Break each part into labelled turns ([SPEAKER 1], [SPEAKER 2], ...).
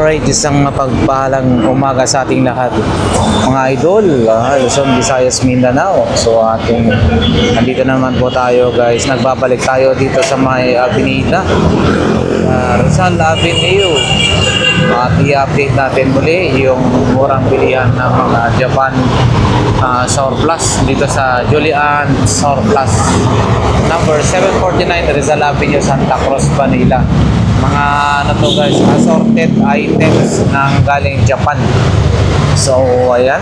[SPEAKER 1] Alright, isang mapagpahalang umaga sa ating lahat. Mga idol, Luzon, Visayas, Mindanao. So nandito naman po tayo guys. Nagbabalik tayo dito sa may Avenida. Rizal Avenue. At i-update natin muli yung murang bilihan ng mga Japan surplus dito sa Julian Surplus. Number 749 Rizal Avenue, Santa Cruz, Manila. Mga ano to guys, assorted items ng galing Japan. So ayan,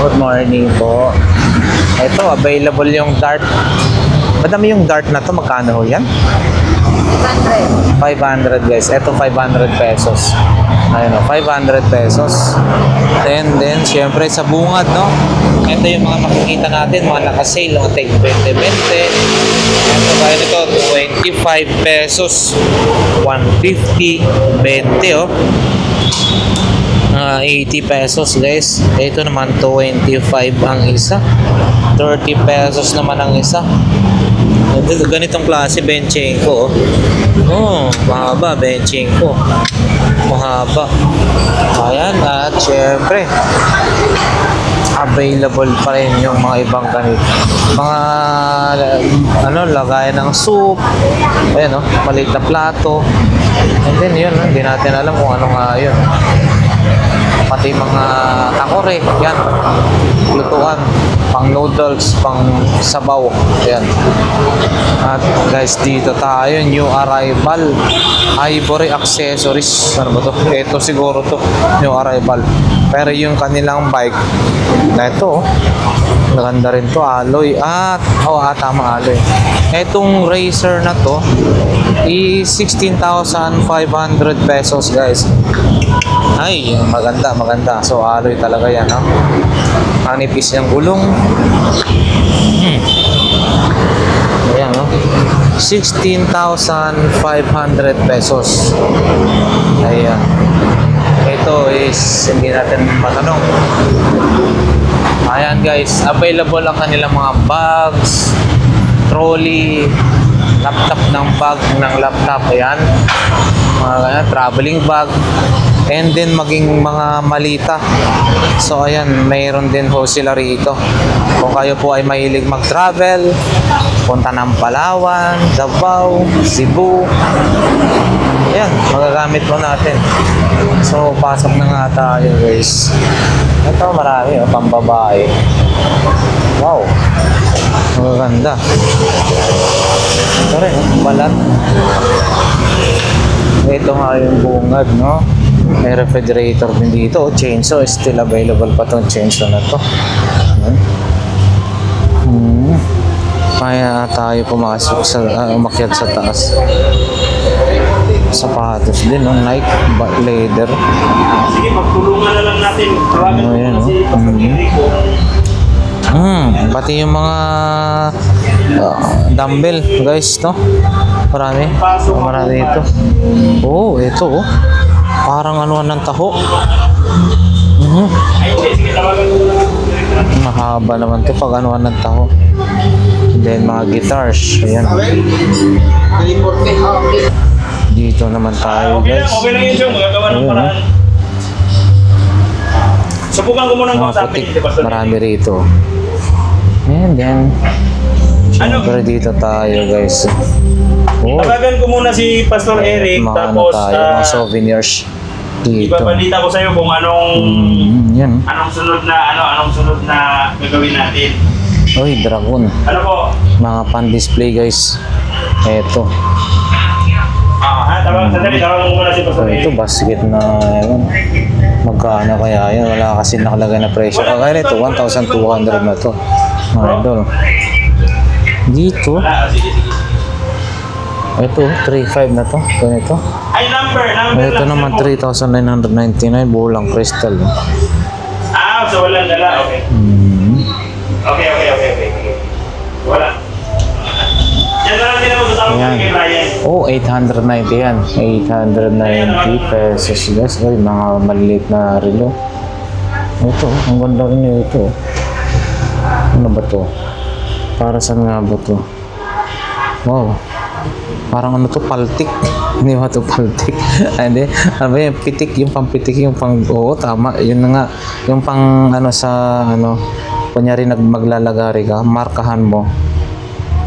[SPEAKER 1] good morning po. Ito available yung dart. Madami yung dart na to. Magkano ho yan? 500 guys. Ito 500 pesos. Ayun o, 500 pesos. Then syempre sa bungad, no? Ito yung mga makikita natin, mga naka-sale, mga take 20-20. Ito kaya nito, 25 pesos, 150, 20 oh. 80 pesos guys. Ito naman 25 ang isa, 30 pesos naman ang isa. Ganitong klase, Benchenko oh, mahaba, Benchenko mahaba. Ayan, at syempre available pa rin yung mga ibang ganito, mga ano, lagayan ng soup. Ayan, maliit na plato. And then yun, hindi natin alam kung ano nga yun. Pati mga takore, yan, lutuan, pang noodles, pang sabaw, yan. At guys, dito tayo, new arrival, Ivory accessories. Ano ba to? Ito siguro to, new arrival. Pero yung kanilang bike na ito, maganda rin to, alloy. Tama, alloy. Etong racer na to is 16,500 pesos guys. Ay, maganda. So alloy talaga yan, no? Ang nipis niyang gulong. Ayan, no? 16,500 pesos. Ayan. Ito is hindi natin matanong. Ayan guys, available ang kanilang mga bags, trolley, laptop ng bag ng laptop. Ayan, mga ganyan, traveling bag, and then maging mga malita. So ayan, mayroon din ho sila rito. Kung kayo po ay mahilig mag-travel, punta ng Palawan, Davao, Cebu, ayan, magagamit po natin. So pasok na nga tayo guys. Ito marami, pambabae. Wow, magaganda. Ito rin, balat. Ito nga yung bungad, no? May refrigerator din dito. Chainsaw, still available pa tong chainsaw na to. Kaya tayo pumasok sa umakyat sa taas. Sapatos din, no? Nike leather.
[SPEAKER 2] Sige, magtulungan na lang natin.
[SPEAKER 1] Ayan, no? Pati yung mga dumbbell guys, no? Marami ito. Oh, ito oh. Parang anuan ng taho. Mahaba naman to pag anuan ng taho. Then mga guitars. Ayan. Dito naman tayo guys.
[SPEAKER 2] Okay lang yun siya, magagawa ng paraan. Subukan ko muna ng sabi.
[SPEAKER 1] Marami rito. And then siyempre dito tayo guys.
[SPEAKER 2] Tawagan ko muna si Pastor Eric, tapos
[SPEAKER 1] mga souvenirs dito.
[SPEAKER 2] Ibabalita ko sa iyo kung anong sunod na gagawin natin.
[SPEAKER 1] Oy, dragon.
[SPEAKER 2] Ano po?
[SPEAKER 1] Mga pan-display guys. Eto.
[SPEAKER 2] Tawagan mo muna si Pastor Eric.
[SPEAKER 1] Ito basket na ewan. Magkano kaya yan? Wala kasi nakalagay na presyo. Kaya ito 1,200 na to. Mga idol. Dito. Ito 3,500 na to. Ganito.
[SPEAKER 2] Ay, number
[SPEAKER 1] Ito naman 3,999 bulang crystal.
[SPEAKER 2] So walang dala. Okay. Okay. Wala. Yan na lang din ako sa kay Ryan.
[SPEAKER 1] Oh, 890 yan. 890 pesos guys. Ay, mga maliliit na relo. Ito, ang ganda rin ito. Ano ba to? Para saan nga ba to? Wow. Parang ano to, paltik. Hindi mo ito paltik. Hindi. Ano ba yung pitik? Yung pampitik, yung pang... Oo, tama. Yun na nga. Yung pang ano sa ano, kunyari maglalagari ka, markahan mo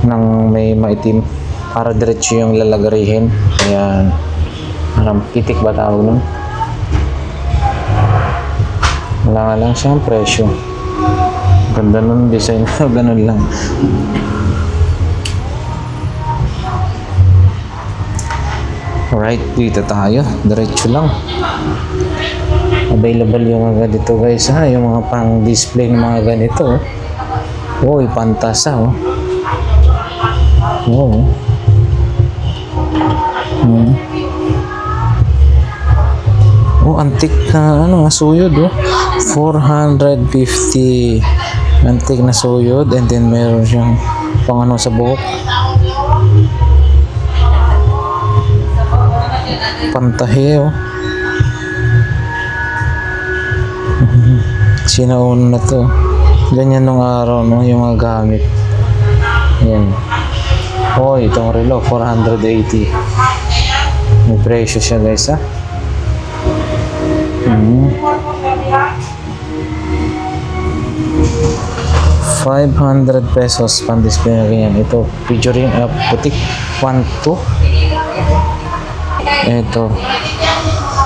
[SPEAKER 1] ng may maitim para diretso yung lalagarihin. Ayan. Parang pitik ba tawag nun? Wala nga lang siyang presyo. Ganda nun design. Ganun lang. Alright, dito tayo. Diretso lang. Available yung mga ganito guys ha. Yung mga pang display ng mga ganito. Uy, pantasa oh. Oo. Oh, antik na ano, suyod oh. 450. Antik na suyod and then meron siyang pang ano sa buhok. Pantahe oh. Sinauna na to. Ganyan nung araw no, yung mga gamit. Ayan. Oh, itong relo 480. May presyo siya guys ha. 500 pesos pan display na ganyan. Ito, figurine putik 1, 2. Ito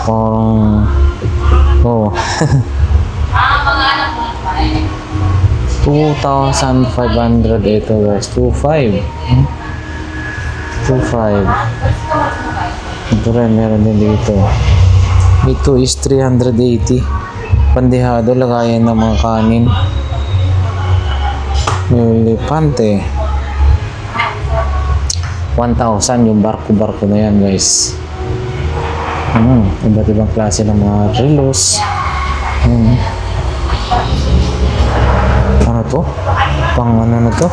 [SPEAKER 1] parang oh 2,500 ito guys. 2,500. 2,500. Ito rin meron din dito. Ito is 380. Pandihado, lagayan ng mga kanin. Yung Lipante 1,000 yung barko-barko na yan guys. Iba't ibang klase ng mga relos. Ano to? Pang ano na to?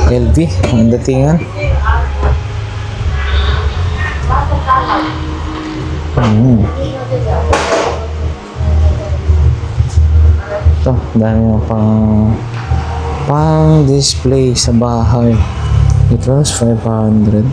[SPEAKER 1] LV ang datingan. Ito, dami mo pang display sa bahay. It was 500.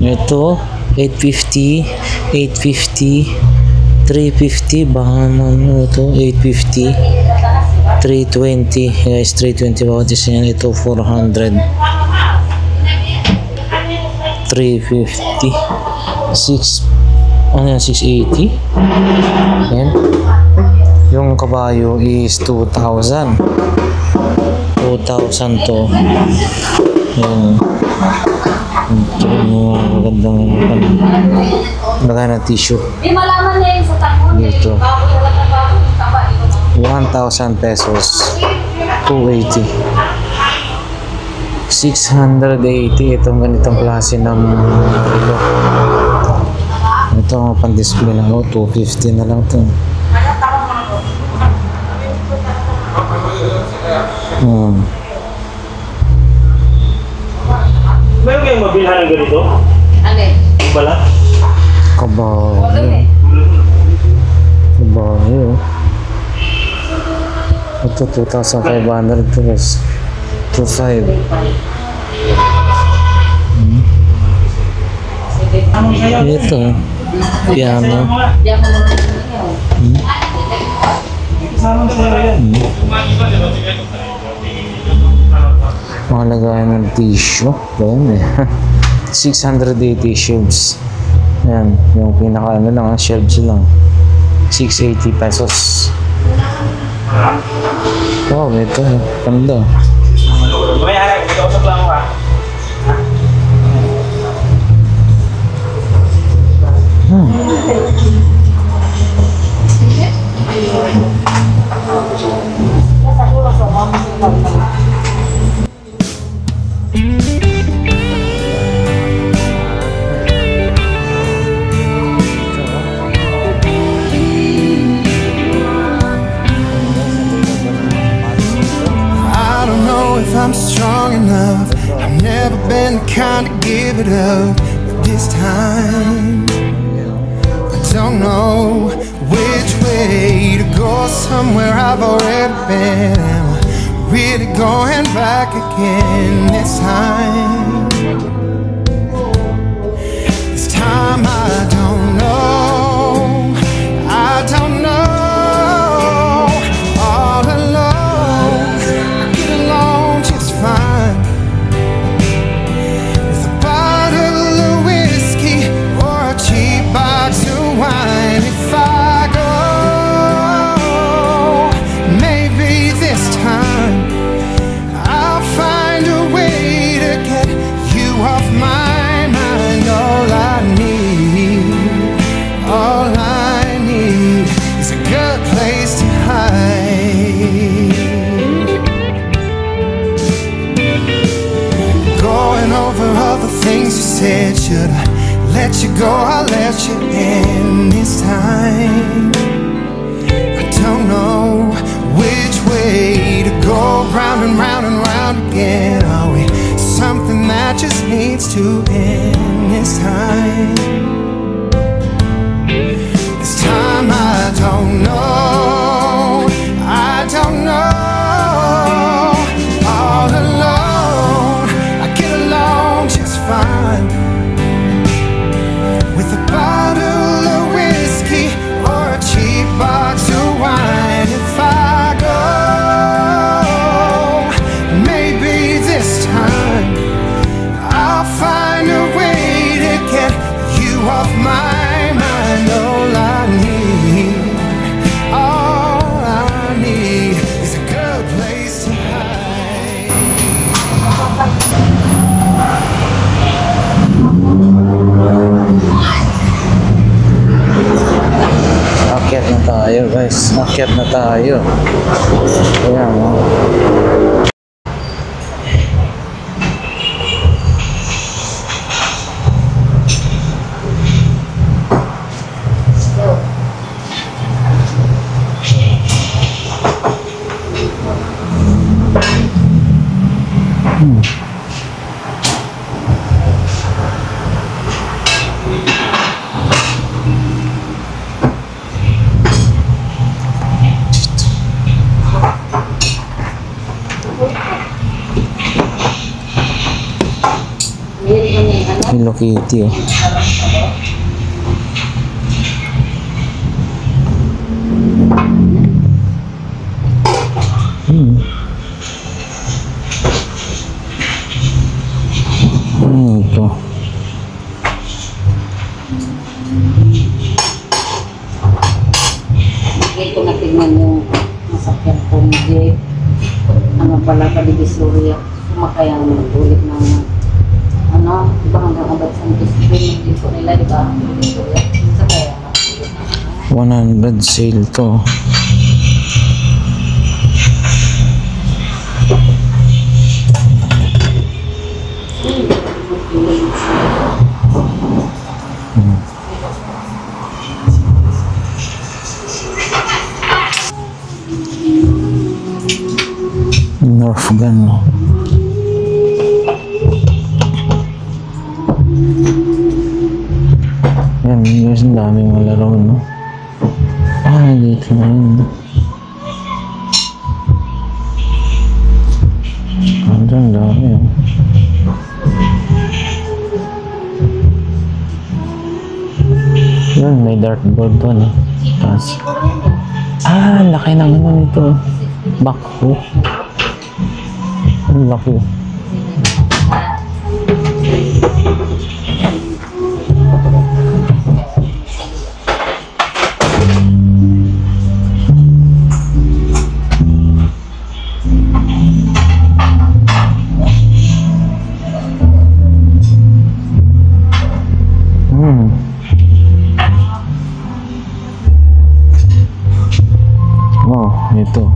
[SPEAKER 1] Ito 850, 850, 350, baka ano ito, 850, 320, guys, 320 bawat isa yan. Ito 400, 350, 680. Yan. Yung kabayo is 2,000. 2,000 to. Yan. Ito yung magandang lagay ng tissue. Dito. 1,000 pesos. 280. 680. Itong ganitong klase ng relo. Ito ang pan-display na 250 na lang ito.
[SPEAKER 2] Meron kayong mabilhan ng ganito?
[SPEAKER 3] Ano?
[SPEAKER 2] Balat?
[SPEAKER 1] Kabayo. Kabayo. Ito 2,500 ito guys. 2,500. Ito. Piano. Mga lagayan ng tissue. Ayan eh. 680 shelves. Ayan. Yung pinaka ano lang, shelves lang. 680 pesos. Wow, ito. Ganda.
[SPEAKER 2] May kausap lang ako ha.
[SPEAKER 4] I'm strong enough. I've never been the kind to give it up, but this time I don't know which way way to go somewhere I've already been. Am I really going back again this time? This time I don't know. I don't know. All alone, I get along just fine. With a bottle of whiskey or a cheap box of wine. If I go, maybe this time I'll find a way to get you off my mind. All I need is a good place to hide. Going over all the things you said. Should I let you go? I'll let you in this time. I don't know which way to go, round and round and round again. Are we something that just needs to end this time? This time I don't know. I don't know. All alone, I get along just fine. With a bottle of whiskey or a cheap box of wine. If I go, maybe this time I'll find a way to get you off my mind. All I need is a good place to hide.
[SPEAKER 1] Akyat na tayo guys. Akyat na tayo. Ayan o. Hello Kitty oh. Ito.
[SPEAKER 3] Dito na tingnan yung masakyan kong jeep. Ano pala pa Divisoria. Sumakay ang ulit ng ano, di ba hanggang Abad Santos Street dito nila, di ba? Divisoria. Sa kaya na.
[SPEAKER 1] 100 sale to. Nerf gun. Yan, guys, ang daming malaro, no? Ah, dito na yun. Ang dami, oh. Yan, may dartboard doon, eh. Tapos, laki ng ano nito. Backhoe. Ang laki. Wow, ito.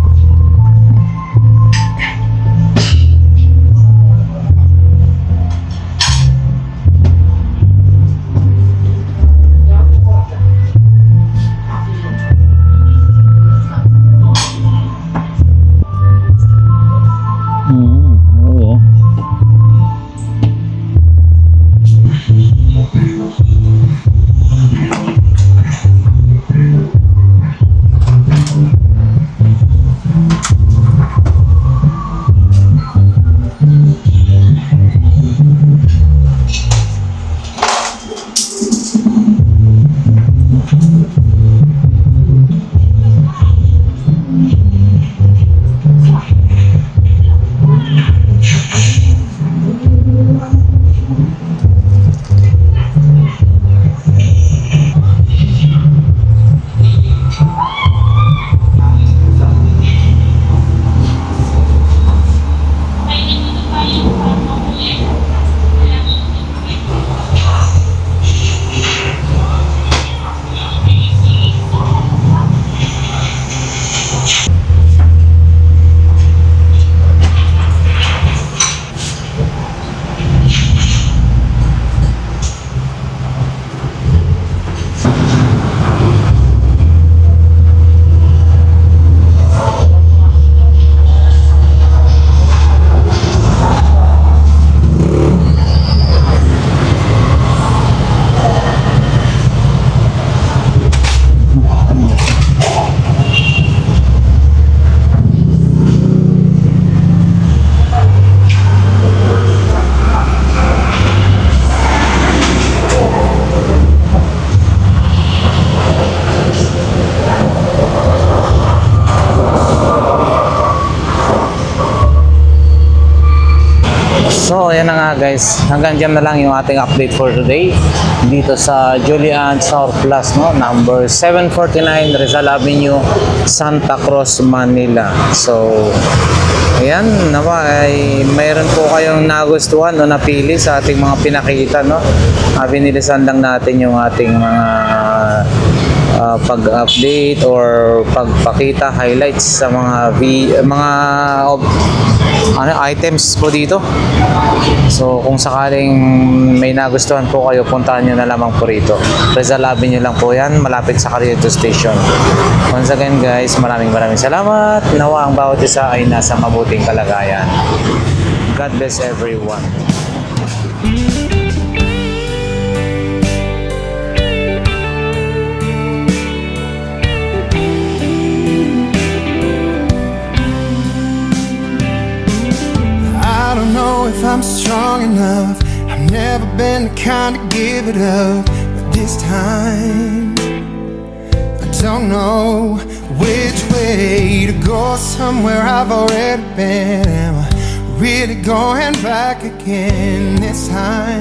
[SPEAKER 1] Oh yeah. nga guys, hanggang dyan na lang yung ating update for today dito sa Julian Surplus, no? Number 749 Rizal Avenue, Santa Cruz, Manila. So ayan, naman ay mayroon po kayong nagustuhan o napili sa ating mga pinakita, no? Binilisan lang natin yung ating mga pag-update or pagpakita, highlights sa mga items po dito. So kung sakaling may nagustuhan po kayo, puntahan nyo na lamang po rito. Rizal Avenue lang po yan, malapit sa Carriedo Station. Once again guys, maraming salamat. Nawa ang bawat isa ay nasa mabuting kalagayan. God bless everyone.
[SPEAKER 4] I don't know if I'm strong enough. I've never been the kind to give it up, but this time I don't know which way to go. Somewhere I've already been. Am I really going back again this time?